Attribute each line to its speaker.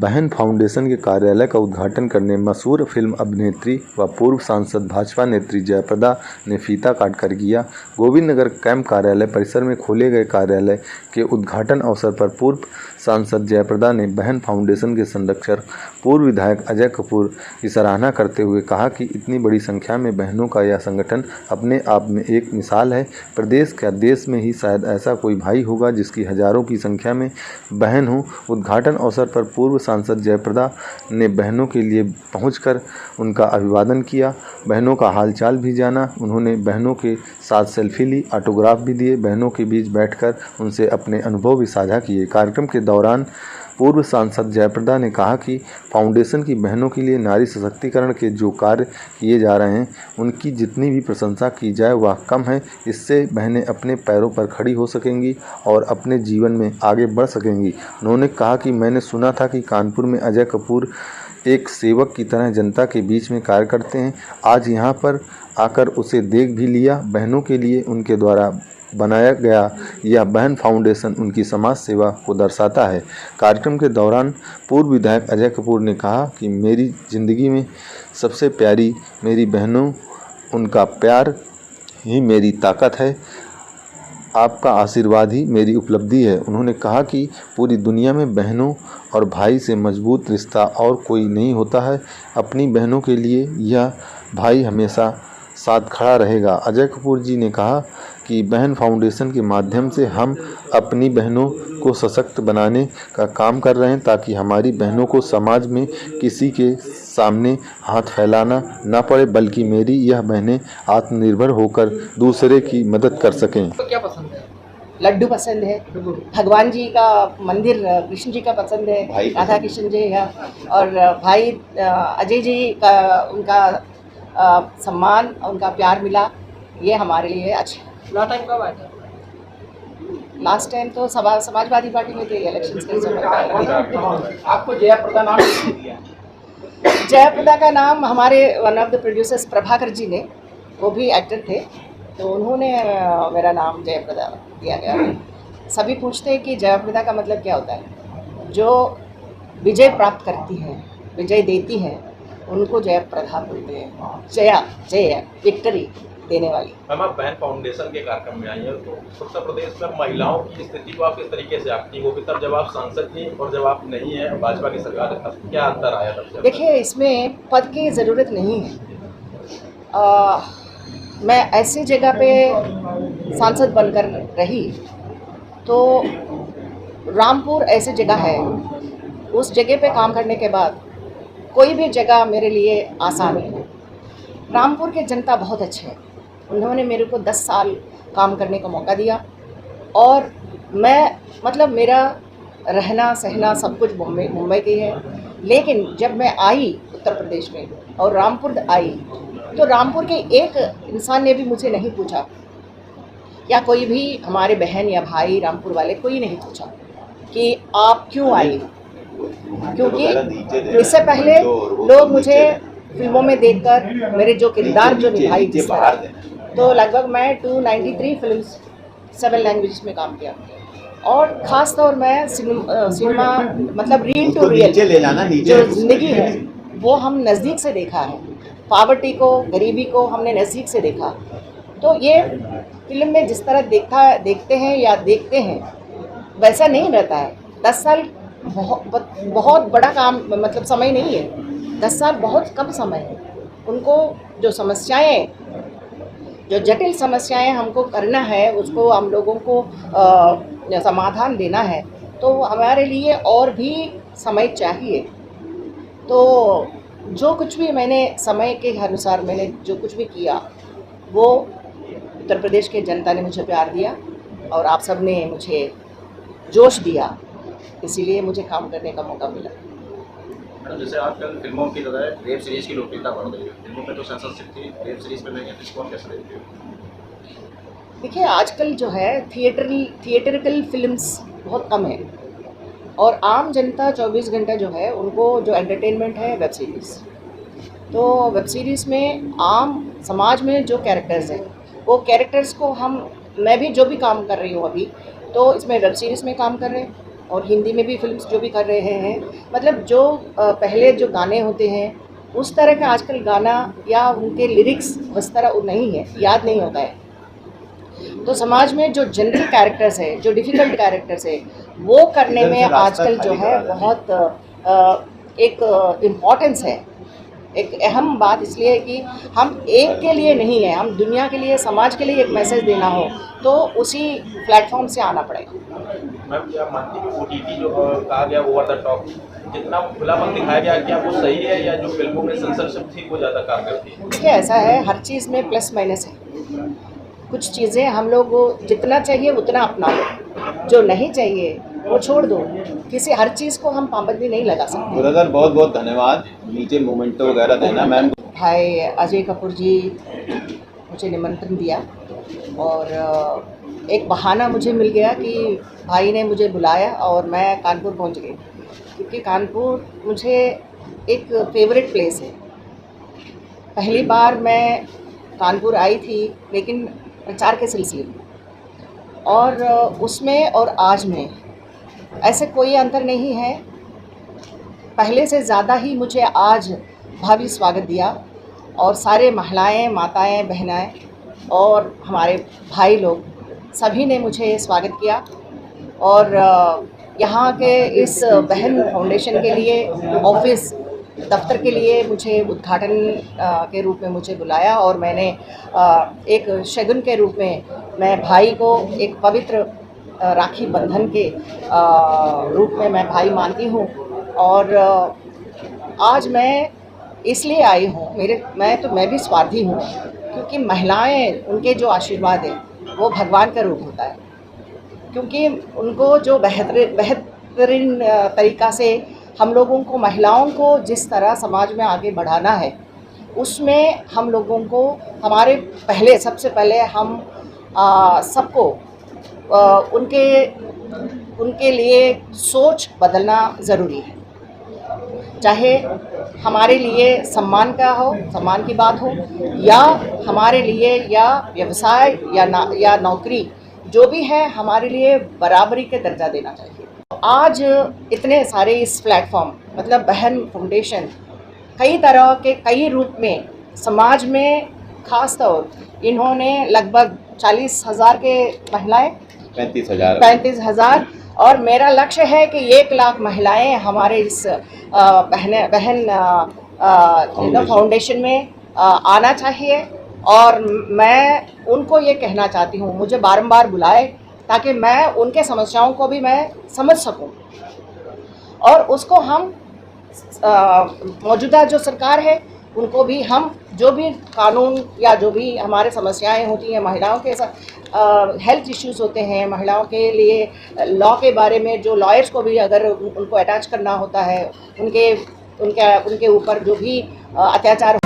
Speaker 1: बहन फाउंडेशन के कार्यालय का उद्घाटन करने मशहूर फिल्म अभिनेत्री व पूर्व सांसद भाजपा नेत्री जयप्रदा ने फीता काटकर किया। गोविंदनगर कैंप कार्यालय परिसर में खोले गए कार्यालय के उद्घाटन अवसर पर पूर्व सांसद जयप्रदा ने बहन फाउंडेशन के संरक्षक पूर्व विधायक अजय कपूर की सराहना करते हुए कहा कि इतनी बड़ी संख्या में बहनों का यह संगठन अपने आप में एक मिसाल है। प्रदेश क्या देश में ही शायद ऐसा कोई भाई होगा जिसकी हजारों की संख्या में बहन हो। उद्घाटन अवसर पर पूर्व सांसद जयप्रदा ने बहनों के लिए पहुंचकर उनका अभिवादन किया, बहनों का हालचाल भी जाना। उन्होंने बहनों के साथ सेल्फी ली, ऑटोग्राफ भी दिए, बहनों के बीच बैठकर उनसे अपने अनुभव भी साझा किए। कार्यक्रम के दौरान पूर्व सांसद जयप्रदा ने कहा कि फाउंडेशन की बहनों के लिए नारी सशक्तिकरण के जो कार्य किए जा रहे हैं उनकी जितनी भी प्रशंसा की जाए वह कम है। इससे बहनें अपने पैरों पर खड़ी हो सकेंगी और अपने जीवन में आगे बढ़ सकेंगी। उन्होंने कहा कि मैंने सुना था कि कानपुर में अजय कपूर एक सेवक की तरह जनता के बीच में कार्य करते हैं। आज यहाँ पर आकर उसे देख भी लिया। बहनों के लिए उनके द्वारा बनाया गया यह बहन फाउंडेशन उनकी समाज सेवा को दर्शाता है। कार्यक्रम के दौरान पूर्व विधायक अजय कपूर ने कहा कि मेरी ज़िंदगी में सबसे प्यारी मेरी बहनों, उनका प्यार ही मेरी ताकत है, आपका आशीर्वाद ही मेरी उपलब्धि है। उन्होंने कहा कि पूरी दुनिया में बहनों और भाई से मजबूत रिश्ता और कोई नहीं होता है। अपनी बहनों के लिए यह भाई हमेशा साथ खड़ा रहेगा। अजय कपूर जी ने कहा कि बहन फाउंडेशन के माध्यम से हम अपनी बहनों को सशक्त बनाने का काम कर रहे हैं ताकि हमारी बहनों को समाज में किसी के सामने हाथ फैलाना न पड़े, बल्कि मेरी यह बहनें आत्मनिर्भर होकर दूसरे की मदद कर सकें।
Speaker 2: तो क्या पसंद है?
Speaker 3: लड्डू पसंद है, भगवान जी का मंदिर कृष्ण जी का पसंद है, राधा कृष्ण जी का, और भाई अजय जी का उनका सम्मान, उनका प्यार मिला, ये हमारे लिए अच्छा।
Speaker 2: लास्ट टाइम कब आया था?
Speaker 3: लास्ट टाइम तो समाजवादी पार्टी में थे इलेक्शन के समय।
Speaker 2: आपको जयप्रदा नाम किसने दिया?
Speaker 3: जयप्रदा का नाम हमारे one of the producers Prabhakar ji ने, वो भी एक्टर थे, तो उन्होंने मेरा नाम जयप्रदा दिया गया। सभी पूछते हैं कि जयप्रदा का मतलब क्या होता है। जो विजय प्राप्त करती है, विजय देती है, उनको जयप्रदा बोलते हैं। जय विक्ट्री देने वाली।
Speaker 4: मैम, आप बहन फाउंडेशन के कार्यक्रम में आई हैं, तो उत्तर प्रदेश में महिलाओं की स्थिति को आप किस तरीके से आंकती हो कि तब जब आप सांसद थी और जब आप नहीं है भाजपा की सरकार है, तब क्या अंतर आया तब से?
Speaker 3: देखिए, इसमें पद की ज़रूरत नहीं है। मैं ऐसी जगह पे सांसद बनकर रही, तो रामपुर ऐसी जगह है, उस जगह पे काम करने के बाद कोई भी जगह मेरे लिए आसान है। रामपुर के जनता बहुत अच्छे हैं, उन्होंने मेरे को 10 साल काम करने का मौका दिया, और मैं मतलब मेरा रहना सहना सब कुछ मुंबई की है। लेकिन जब मैं आई उत्तर प्रदेश में और रामपुर आई, तो रामपुर के एक इंसान ने भी मुझे नहीं पूछा, या कोई भी हमारे बहन या भाई रामपुर वाले कोई नहीं पूछा कि आप क्यों आई, क्योंकि इससे पहले लोग मुझे फिल्मों में देखकर मेरे जो किरदार जो निभाई जिस तरह, तो लगभग मैं 293 फिल्म्स 7 लैंग्वेज में काम किया, और ख़ास तौर में सिनेमा मतलब रियल टू रियल जो ज़िंदगी है वो हम नज़दीक से देखा है। पॉवर्टी को, गरीबी को हमने नज़दीक से देखा। तो ये फिल्म में जिस तरह देखते हैं वैसा नहीं रहता है। 10 साल बहुत बड़ा काम मतलब समय नहीं है। 10 साल बहुत कम समय है। उनको जो समस्याएं, जो जटिल समस्याएं हमको करना है, उसको हम लोगों को समाधान देना है, तो हमारे लिए और भी समय चाहिए। तो जो कुछ भी मैंने समय के अनुसार मैंने जो कुछ भी किया, वो उत्तर प्रदेश के जनता ने मुझे प्यार दिया और आप सब ने मुझे जोश दिया, इसीलिए मुझे काम करने का मौका मिला।
Speaker 4: मैडम, जैसे आजकल फिल्मों की बजाय वेब सीरीज की लोकप्रियता बढ़ रही है, फिल्मों में तो सेंसरशिप थी, वेब सीरीज में नहीं है, इसको आप कैसे देखते हो?
Speaker 3: देखिए, आजकल जो है थिएटरिकल फिल्म्स बहुत कम है, और आम जनता 24 घंटा जो है उनको जो एंटरटेनमेंट है वेब सीरीज़। तो वेब सीरीज़ में आम समाज में जो कैरेक्टर्स हैं, वो कैरेक्टर्स को मैं भी जो भी काम कर रही हूँ अभी, तो इसमें वेब सीरीज़ में काम कर रहे हैं। और हिंदी में भी फिल्म्स जो भी कर रहे हैं, मतलब जो पहले जो गाने होते हैं उस तरह का आजकल गाना या उनके लिरिक्स उस तरह नहीं है, याद नहीं होता है। तो समाज में जो जनरल कैरेक्टर्स है, जो डिफ़िकल्ट कैरेक्टर्स है, वो करने में आजकल जो है बहुत एक इम्पॉर्टेंस है। एक अहम बात इसलिए है कि हम एक के लिए नहीं है, हम दुनिया के लिए, समाज के लिए एक मैसेज देना हो तो उसी प्लेटफॉर्म से आना पड़ेगा।
Speaker 4: मैम क्या मानती है OTT जो कहा गया ओवर द टॉप, जितना खुलापन दिखाया गया, क्या वो सही है या जो फिल्मों में सेंसरशिप थी वो ज़्यादा कारगर थी?
Speaker 3: देखिए ऐसा है, हर चीज़ में प्लस माइनस है। कुछ चीज़ें हम लोग जितना चाहिए उतना अपनाओ, जो नहीं चाहिए वो छोड़ दो। किसी हर चीज़ को हम पाबंदी नहीं लगा सकते।
Speaker 5: ब्रदर बहुत बहुत धन्यवाद, नीचे मोमेंटो वगैरह देना मैम।
Speaker 3: भाई अजय कपूर जी मुझे निमंत्रण दिया और एक बहाना मुझे मिल गया कि भाई ने मुझे बुलाया और मैं कानपुर पहुंच गई, क्योंकि कानपुर मुझे एक फेवरेट प्लेस है। पहली बार मैं कानपुर आई थी लेकिन प्रचार के सिलसिले में, और उसमें और आज में ऐसे कोई अंतर नहीं है। पहले से ज़्यादा ही मुझे आज भव्य स्वागत दिया और सारे महिलाएं, माताएं, बहनाएं और हमारे भाई लोग सभी ने मुझे स्वागत किया। और यहाँ के इस बहन फाउंडेशन के लिए ऑफिस दफ्तर के लिए मुझे उद्घाटन के रूप में मुझे बुलाया और मैंने एक शगुन के रूप में मैं भाई को एक पवित्र राखी बंधन के रूप में मैं भाई मानती हूँ। और आज मैं इसलिए आई हूँ, मैं भी स्वार्थी हूँ, क्योंकि महिलाएं, उनके जो आशीर्वाद है वो भगवान का रूप होता है। क्योंकि उनको जो बेहतरीन तरीक़ा से हम लोगों को, महिलाओं को जिस तरह समाज में आगे बढ़ाना है, उसमें हम लोगों को सबसे पहले हम सबको उनके लिए सोच बदलना ज़रूरी है। चाहे हमारे लिए सम्मान की बात हो, या हमारे लिए या व्यवसाय या नौकरी, जो भी है हमारे लिए बराबरी के दर्जा देना चाहिए। आज इतने सारे इस प्लेटफॉर्म, मतलब बहन फाउंडेशन कई तरह के कई रूप में समाज में, ख़ास तौर इन्होंने लगभग 40,000 के महिलाएं, 35,000, और मेरा लक्ष्य है कि 1 लाख महिलाएं हमारे इस बहन फाउंडेशन में आना चाहिए। और मैं उनको ये कहना चाहती हूँ, मुझे बारंबार बुलाए ताकि मैं उनके समस्याओं को भी मैं समझ सकूं, और उसको हम मौजूदा जो सरकार है उनको भी हम जो भी कानून या जो भी हमारे समस्याएं होती हैं महिलाओं के साथ, हेल्थ इश्यूज़ होते हैं महिलाओं के लिए, लॉ के बारे में जो लॉयर्स को भी अगर उनको अटैच करना होता है, उनके ऊपर जो भी अत्याचार